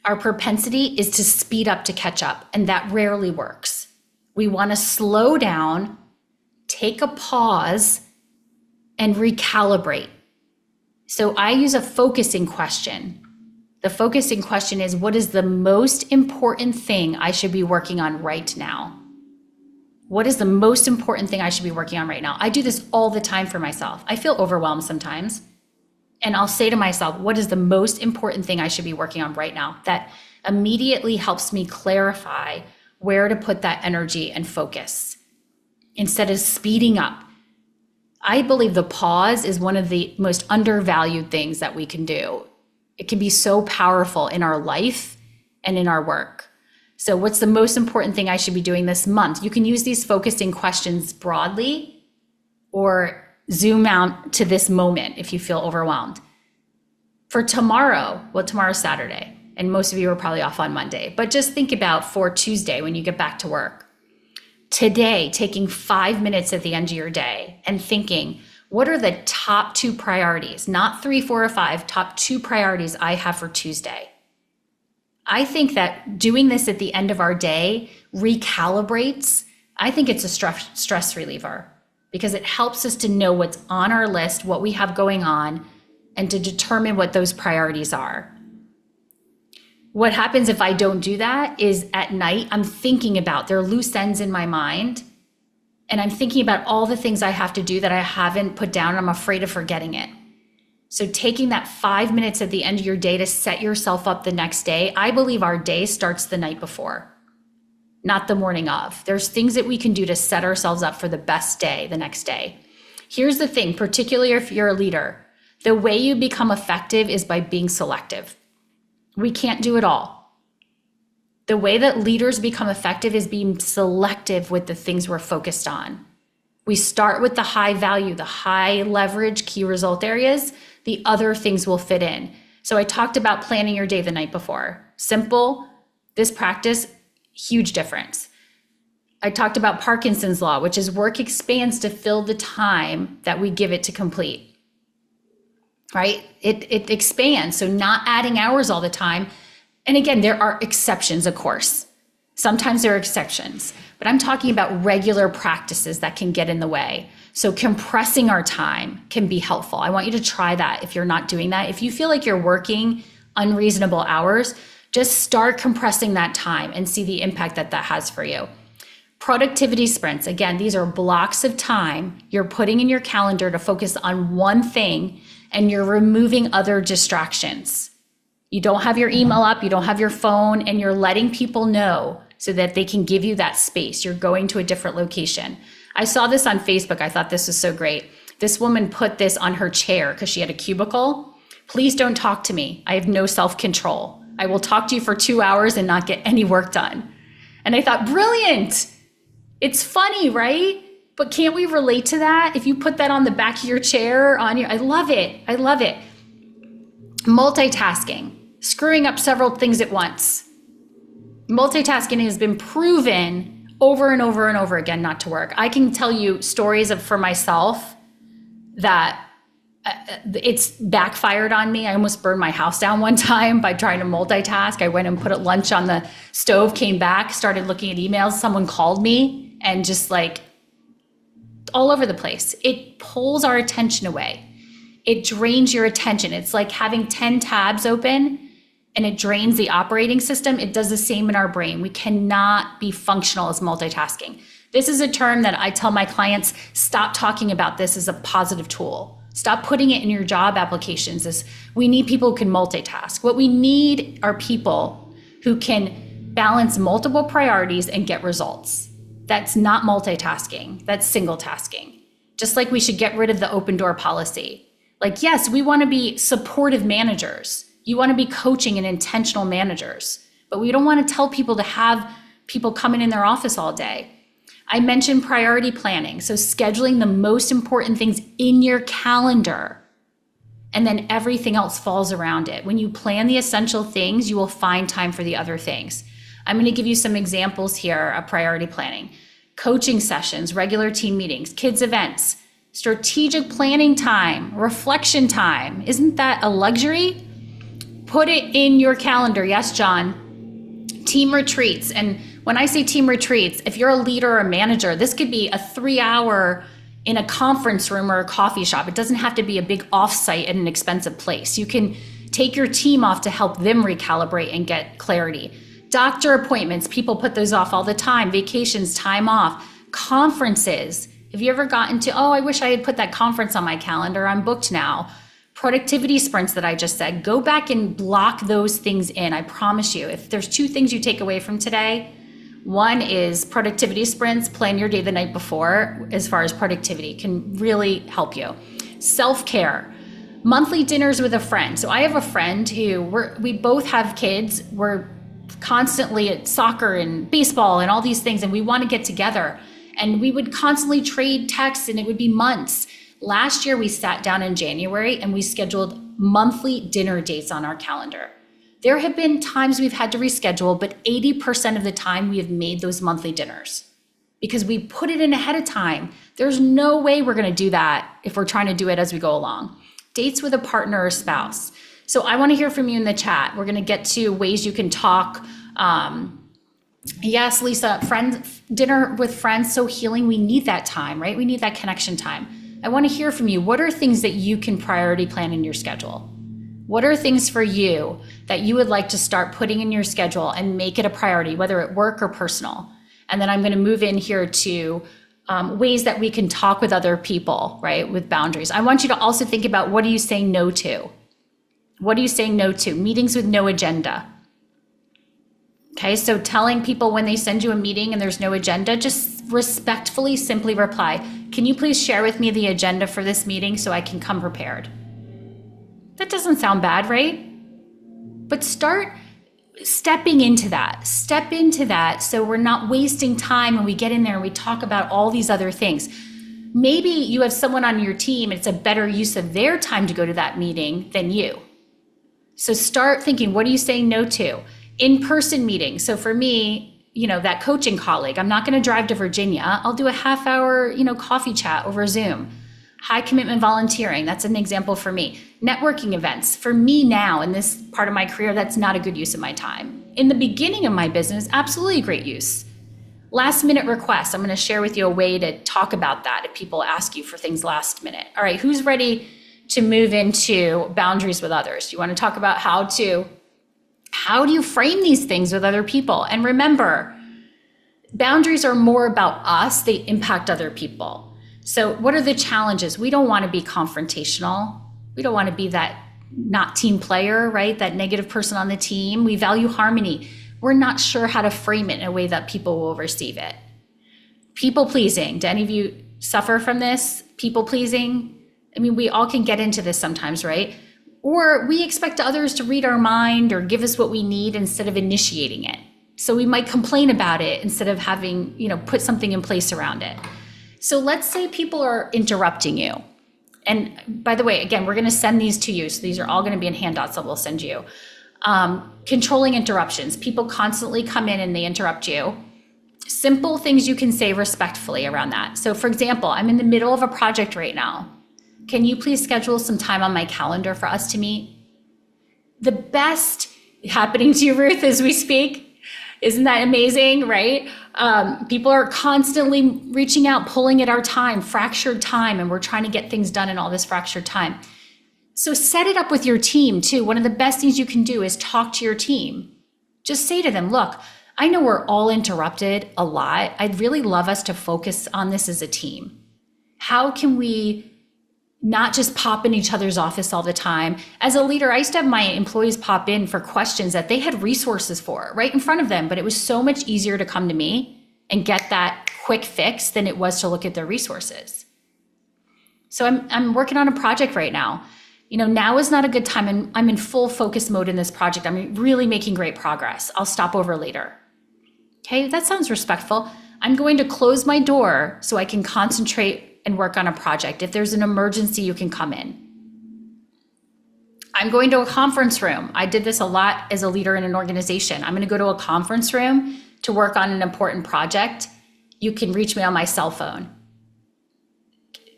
our propensity is to speed up to catch up, and that rarely works. We want to slow down, take a pause, and recalibrate. So I use a focusing question. The focusing question is, what is the most important thing I should be working on right now? What is the most important thing I should be working on right now? I do this all the time for myself. I feel overwhelmed sometimes. And I'll say to myself, what is the most important thing I should be working on right now? That immediately helps me clarify where to put that energy and focus instead of speeding up. I believe the pause is one of the most undervalued things that we can do. It can be so powerful in our life and in our work. So what's the most important thing I should be doing this month? You can use these focusing questions broadly or zoom out to this moment if you feel overwhelmed. For tomorrow, well, tomorrow's Saturday, and most of you are probably off on Monday, but just think about for Tuesday when you get back to work. Today, taking 5 minutes at the end of your day and thinking, what are the top 2 priorities, not 3, 4, or 5, top 2 priorities I have for Tuesday? I think that doing this at the end of our day recalibrates. I think it's a stress reliever because it helps us to know what's on our list, what we have going on, and to determine what those priorities are. What happens if I don't do that is at night, I'm thinking about, there are loose ends in my mind, and I'm thinking about all the things I have to do that I haven't put down. And I'm afraid of forgetting it. So taking that 5 minutes at the end of your day to set yourself up the next day, I believe our day starts the night before. not the morning of. There's things that we can do to set ourselves up for the best day the next day. Here's the thing, particularly if you're a leader, the way you become effective is by being selective. We can't do it all. The way that leaders become effective is being selective with the things we're focused on. We start with the high value, the high leverage key result areas. The other things will fit in. So I talked about planning your day the night before. Simple, this practice, huge difference. I talked about Parkinson's law, which is work expands to fill the time that we give it to complete, right? It expands, so not adding hours all the time. And again, there are exceptions, of course. Sometimes there are exceptions, but I'm talking about regular practices that can get in the way. So compressing our time can be helpful. I want you to try that if you're not doing that. If you feel like you're working unreasonable hours, just start compressing that time and see the impact that that has for you. Productivity sprints, again, these are blocks of time you're putting in your calendar to focus on one thing, and you're removing other distractions. You don't have your email up, you don't have your phone, and you're letting people know so that they can give you that space. You're going to a different location. I saw this on Facebook. I thought this was so great. This woman put this on her chair because she had a cubicle. Please don't talk to me. I have no self-control. I will talk to you for 2 hours and not get any work done. And I thought, brilliant. It's funny, right? But can't we relate to that? If you put that on the back of your chair, I love it. I love it. Multitasking, screwing up several things at once. Multitasking has been proven over and over and over again not to work. I can tell you stories for myself that it's backfired on me. I almost burned my house down one time by trying to multitask. I went and put lunch on the stove, came back, started looking at emails. Someone called me and just like all over the place. It pulls our attention away. It drains your attention. It's like having 10 tabs open and it drains the operating system. It does the same in our brain. We cannot be functional as multitasking. This is a term that I tell my clients, stop talking about this as a positive tool. Stop putting it in your job applications. We need people who can multitask. What we need are people who can balance multiple priorities and get results. That's not multitasking. That's single tasking. Just like we should get rid of the open door policy. Like, yes, we want to be supportive managers. You want to be coaching and intentional managers, but we don't want to tell people to have people coming in their office all day. I mentioned priority planning. So scheduling the most important things in your calendar, and then everything else falls around it. When you plan the essential things, you will find time for the other things. I'm going to give you some examples here of priority planning. Coaching sessions, regular team meetings, kids events, strategic planning time, reflection time. Isn't that a luxury? Put it in your calendar. Yes, John. Team retreats. And when I say team retreats, if you're a leader or a manager, this could be a 3-hour in a conference room or a coffee shop. It doesn't have to be a big offsite at an expensive place. You can take your team off to help them recalibrate and get clarity. Doctor appointments, people put those off all the time. Vacations, time off. Conferences. Have you ever gotten to, oh, I wish I had put that conference on my calendar. I'm booked now. Productivity sprints that I just said, go back and block those things in. I promise you, if there's 2 things you take away from today, one is productivity sprints, plan your day the night before as far as productivity can really help you. Self-care, monthly dinners with a friend. So I have a friend who we both have kids. We're constantly at soccer and baseball and all these things, and we want to get together. And we would constantly trade texts, and it would be months. Last year, we sat down in January and we scheduled monthly dinner dates on our calendar. There have been times we've had to reschedule, but 80% of the time we have made those monthly dinners because we put it in ahead of time. There's no way we're going to do that if we're trying to do it as we go along. Dates with a partner or spouse. So I want to hear from you in the chat. We're going to get to ways you can talk. Yes, Lisa, friends, dinner with friends, so healing. We need that time, right? We need that connection time. I want to hear from you. What are things that you can priority plan in your schedule? What are things for you that you would like to start putting in your schedule and make it a priority, whether at work or personal? And then I'm going to move in here to ways that we can talk with other people, right? With boundaries. I want you to also think about, what are you saying no to? What are you saying no to? Meetings with no agenda. Okay, so telling people when they send you a meeting and there's no agenda, just respectfully simply reply, can you please share with me the agenda for this meeting so I can come prepared? That doesn't sound bad, right? But start stepping into that. Step into that so we're not wasting time when we get in there and we talk about all these other things. Maybe you have someone on your team, it's a better use of their time to go to that meeting than you. So start thinking, what are you saying no to? In-person meetings. So for me, that coaching colleague, I'm not going to drive to Virginia. I'll do a half-hour, coffee chat over Zoom. High commitment volunteering. That's an example for me. Networking events. For me now, in this part of my career, that's not a good use of my time. In the beginning of my business, absolutely great use. Last minute requests. I'm going to share with you a way to talk about that if people ask you for things last minute. All right, who's ready to move into boundaries with others? You want to talk about how do you frame these things with other people? And remember, boundaries are more about us. They impact other people. So what are the challenges? We don't want to be confrontational. We don't want to be that not team player, right? That negative person on the team. We value harmony. We're not sure how to frame it in a way that people will receive it. People pleasing. Do any of you suffer from this? People pleasing? I mean, we all can get into this sometimes, right? Or we expect others to read our mind or give us what we need instead of initiating it. So we might complain about it instead of having, put something in place around it. So let's say people are interrupting you. And by the way, again, we're going to send these to you. So these are all going to be in handouts that we'll send you. Controlling interruptions. People constantly come in and they interrupt you. Simple things you can say respectfully around that. So for example, I'm in the middle of a project right now. Can you please schedule some time on my calendar for us to meet? The best happening to you, Ruth, as we speak. Isn't that amazing, right? People are constantly reaching out, pulling at our time, fractured time, and we're trying to get things done in all this fractured time. So set it up with your team too. One of the best things you can do is talk to your team. Just say to them, look, I know we're all interrupted a lot. I'd really love us to focus on this as a team. How can we not just pop in each other's office all the time? As a leader, I used to have my employees pop in for questions that they had resources for right in front of them, but it was so much easier to come to me and get that quick fix than it was to look at their resources. So I'm working on a project right now. Now is not a good time, and I'm in full focus mode in this project. I'm really making great progress. I'll stop over later. Okay, that sounds respectful. I'm going to close my door so I can concentrate and work on a project. If there's an emergency, you can come in. I'm going to a conference room. I did this a lot as a leader in an organization. I'm going to go to a conference room to work on an important project. You can reach me on my cell phone.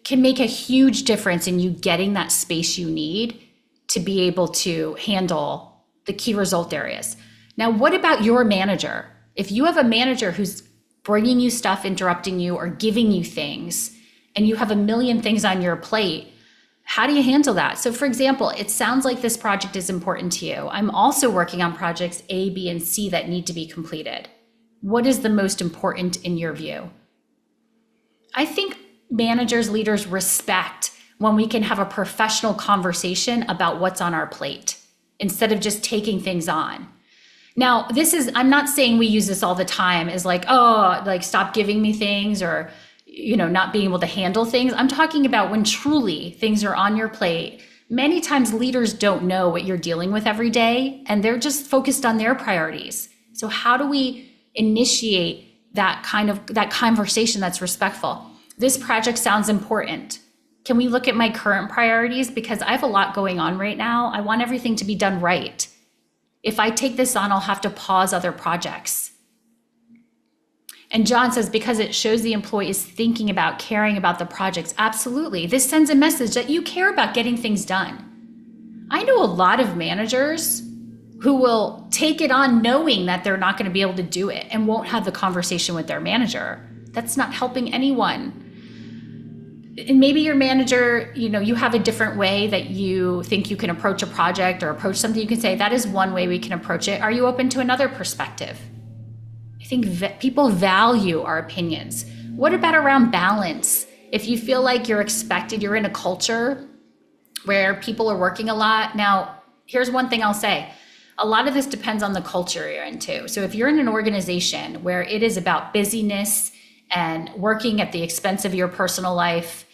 Can make a huge difference in you getting that space you need to be able to handle the key result areas. Now, what about your manager? If you have a manager who's bringing you stuff, interrupting you, or giving you things, and you have a million things on your plate, how do you handle that? So for example, it sounds like this project is important to you. I'm also working on projects A, B, and C that need to be completed. What is the most important in your view? I think managers, leaders respect when we can have a professional conversation about what's on our plate instead of just taking things on. Now, I'm not saying we use this all the time as stop giving me things or not being able to handle things. I'm talking about when truly things are on your plate. Many times leaders don't know what you're dealing with every day, and they're just focused on their priorities. So how do we initiate that conversation that's respectful? This project sounds important. Can we look at my current priorities? Because I have a lot going on right now. I want everything to be done right. If I take this on, I'll have to pause other projects. And John says, because it shows the employee is thinking about, caring about the projects. Absolutely. This sends a message that you care about getting things done. I know a lot of managers who will take it on knowing that they're not going to be able to do it and won't have the conversation with their manager. That's not helping anyone. And maybe your manager, you have a different way that you think you can approach a project or approach something. You can say, that is one way we can approach it. Are you open to another perspective? I think people value our opinions. What about around balance? If you feel like you're in a culture where people are working a lot. Now, here's one thing I'll say. A lot of this depends on the culture you're in too. So if you're in an organization where it is about busyness and working at the expense of your personal life,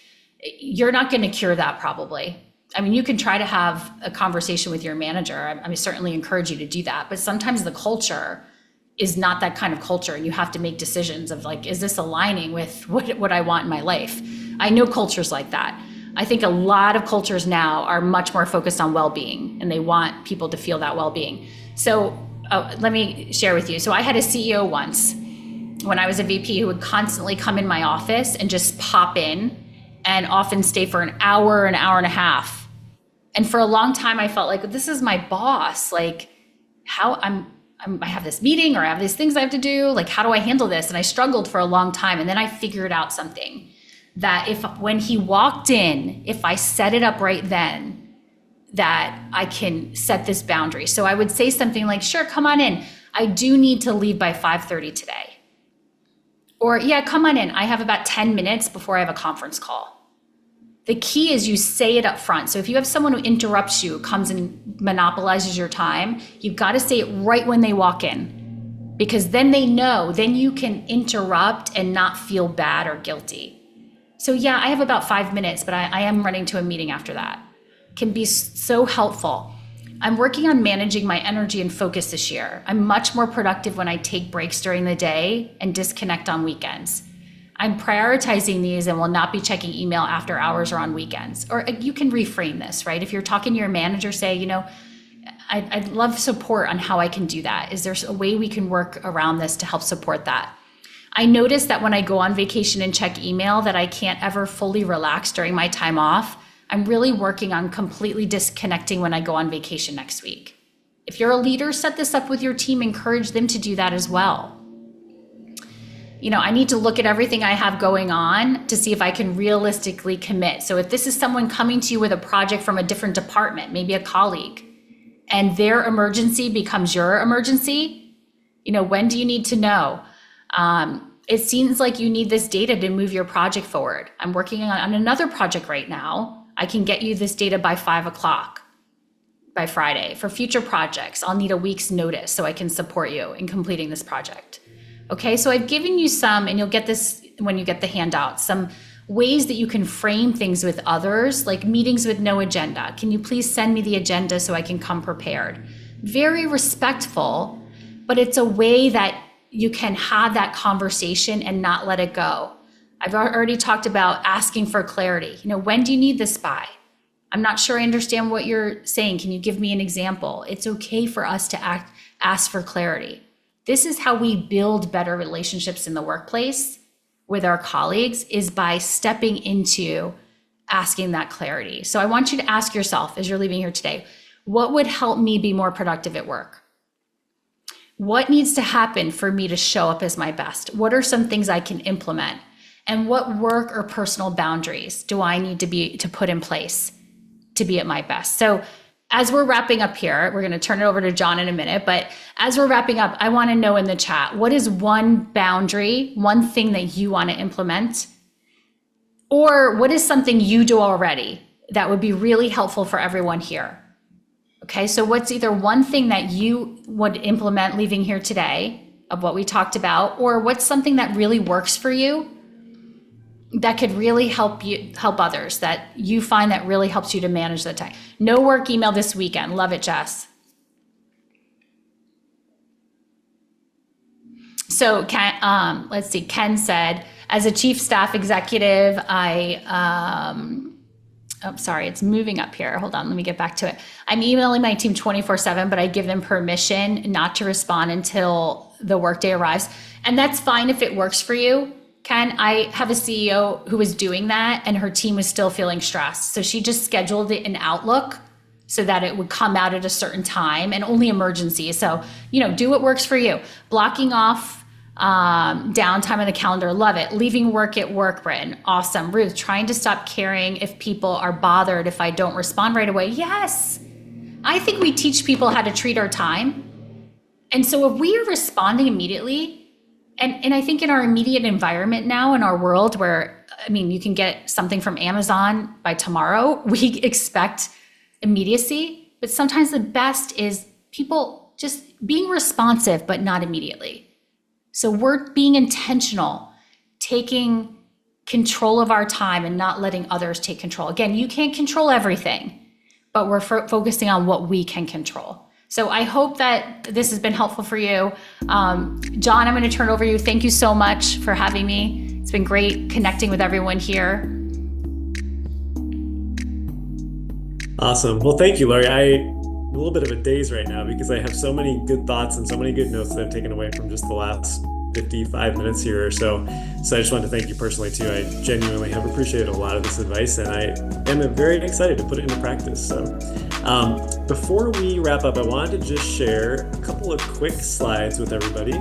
you're not going to cure that probably. I mean, you can try to have a conversation with your manager. I certainly encourage you to do that. But sometimes the culture is not that kind of culture. And you have to make decisions of like, is this aligning with what I want in my life? I know cultures like that. I think a lot of cultures now are much more focused on well-being, and they want people to feel that well-being. So let me share with you. So I had a CEO once when I was a VP who would constantly come in my office and just pop in and often stay for an hour and a half. And for a long time, I felt like, this is my boss. Like, how I have this meeting or I have these things I have to do. Like, how do I handle this? And I struggled for a long time. And then I figured out something that when he walked in, if I set it up right then, that I can set this boundary. So I would say something like, sure, come on in. I do need to leave by 5:30 today. Or yeah, come on in. I have about 10 minutes before I have a conference call. The key is you say it up front. So if you have someone who interrupts you, comes and monopolizes your time, you've got to say it right when they walk in, because then they know, then you can interrupt and not feel bad or guilty. So yeah, I have about 5 minutes, but I am running to a meeting after that. Can be so helpful. I'm working on managing my energy and focus this year. I'm much more productive when I take breaks during the day and disconnect on weekends. I'm prioritizing these and will not be checking email after hours or on weekends. Or you can reframe this, right? If you're talking to your manager, say, I'd love support on how I can do that. Is there a way we can work around this to help support that? I notice that when I go on vacation and check email that I can't ever fully relax during my time off. I'm really working on completely disconnecting when I go on vacation next week. If you're a leader, set this up with your team, encourage them to do that as well. I need to look at everything I have going on to see if I can realistically commit. So if this is someone coming to you with a project from a different department, maybe a colleague, and their emergency becomes your emergency, when do you need to know? It seems like you need this data to move your project forward. I'm working on another project right now. I can get you this data by 5:00 by Friday. For future projects, I'll need a week's notice so I can support you in completing this project. Okay, so I've given you some, and you'll get this when you get the handout, some ways that you can frame things with others, like meetings with no agenda. Can you please send me the agenda so I can come prepared? Very respectful, but it's a way that you can have that conversation and not let it go. I've already talked about asking for clarity. When do you need this by? I'm not sure I understand what you're saying. Can you give me an example? It's okay for us to ask for clarity. This is how we build better relationships in the workplace with our colleagues, is by stepping into asking that clarity. So I want you to ask yourself as you're leaving here today, what would help me be more productive at work? What needs to happen for me to show up as my best? What are some things I can implement? And what work or personal boundaries do I need to put in place to be at my best? So as we're wrapping up here, we're going to turn it over to John in a minute, but as we're wrapping up, I want to know in the chat, what is one boundary, one thing that you want to implement? Or what is something you do already that would be really helpful for everyone here? Okay, so what's either one thing that you would implement leaving here today of what we talked about, or what's something that really works for you that could really help others, that you find that really helps you to manage the time? No work email this weekend. Love it, Jess. So let's see, Ken said, as a chief staff executive, sorry, it's moving up here. Hold on, let me get back to it. I'm emailing my team 24/7, but I give them permission not to respond until the workday arrives. And that's fine if it works for you. Ken, I have a CEO who was doing that and her team was still feeling stressed. So she just scheduled it in Outlook so that it would come out at a certain time and only emergencies. So, do what works for you. Blocking off downtime on the calendar, love it. Leaving work at work, Britton, awesome. Ruth, trying to stop caring if people are bothered if I don't respond right away. Yes, I think we teach people how to treat our time. And so if we are responding immediately, and I think in our immediate environment now, in our world where, you can get something from Amazon by tomorrow, we expect immediacy, but sometimes the best is people just being responsive, but not immediately. So we're being intentional, taking control of our time and not letting others take control. Again, you can't control everything, but we're focusing on what we can control. So I hope that this has been helpful for you. John, I'm going to turn it over to you. Thank you so much for having me. It's been great connecting with everyone here. Awesome. Well, thank you, Laurie. I'm a little bit of a daze right now because I have so many good thoughts and so many good notes that I've taken away from just the last 55 minutes here or so. So I just wanted to thank you personally too. I genuinely have appreciated a lot of this advice, and I am very excited to put it into practice. So before we wrap up, I wanted to just share a couple of quick slides with everybody.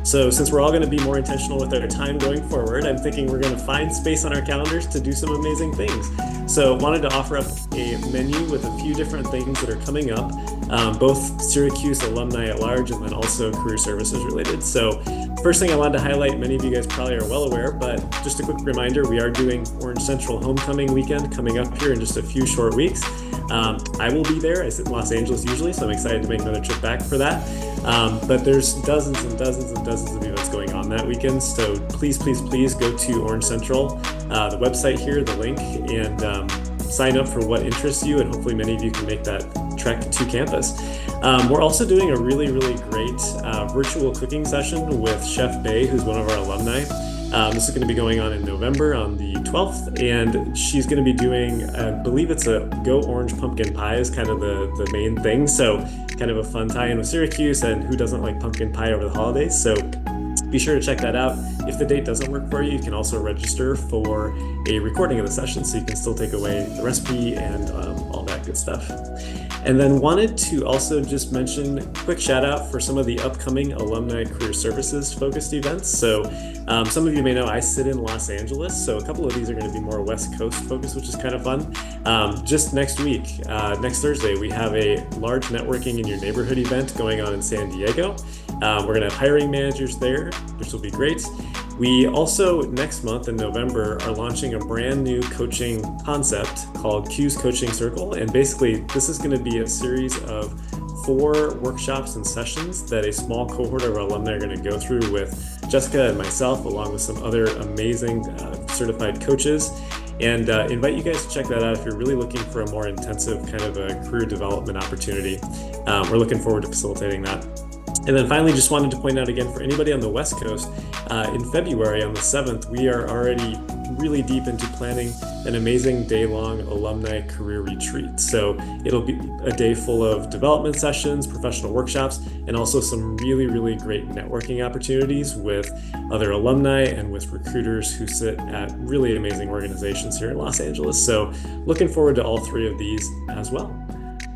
So since we're all going to be more intentional with our time going forward, I'm thinking we're going to find space on our calendars to do some amazing things. So wanted to offer up a menu with a few different things that are coming up, both Syracuse alumni at large and then also career services related. So first thing I wanted to highlight, many of you guys probably are well aware, but just a quick reminder, we are doing Orange Central Homecoming Weekend coming up here in just a few short weeks. I will be there. I sit in Los Angeles usually, so I'm excited to make another trip back for that. But there's dozens and dozens and dozens of events going on that weekend. So please go to Orange Central, the website here, the link, and sign up for what interests you. And hopefully many of you can make that trek to campus. We're also doing a really great virtual cooking session with Chef Bay, who's one of our alumni. This is going to be going on in November on the 12th, and she's going to be doing, I believe it's a Go Orange Pumpkin Pie is kind of the main thing. So kind of a fun tie-in with Syracuse, and who doesn't like pumpkin pie over the holidays? So be sure to check that out. If the date doesn't work for you, you can also register for a recording of the session so you can still take away the recipe and all that good stuff. And then wanted to also just mention quick shout out for some of the upcoming alumni career services focused events. So some of you may know I sit in Los Angeles, so a couple of these are going to be more West Coast focused, which is kind of fun. Just next week, next Thursday, we have a large networking in your neighborhood event going on in San Diego. We're going to have hiring managers there, which will be great. We also, next month in November, are launching a brand new coaching concept called Q's Coaching Circle. And basically, this is going to be a series of 4 workshops and sessions that a small cohort of our alumni are going to go through with Jessica and myself, along with some other amazing certified coaches. And invite you guys to check that out if you're really looking for a more intensive kind of a career development opportunity. We're looking forward to facilitating that. And then finally, just wanted to point out again for anybody on the West Coast, in February on the 7th, we are already really deep into planning an amazing day-long alumni career retreat. So it'll be a day full of development sessions, professional workshops, and also some really great networking opportunities with other alumni and with recruiters who sit at really amazing organizations here in Los Angeles. So looking forward to all 3 of these as well.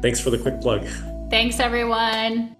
Thanks for the quick plug. Thanks, everyone.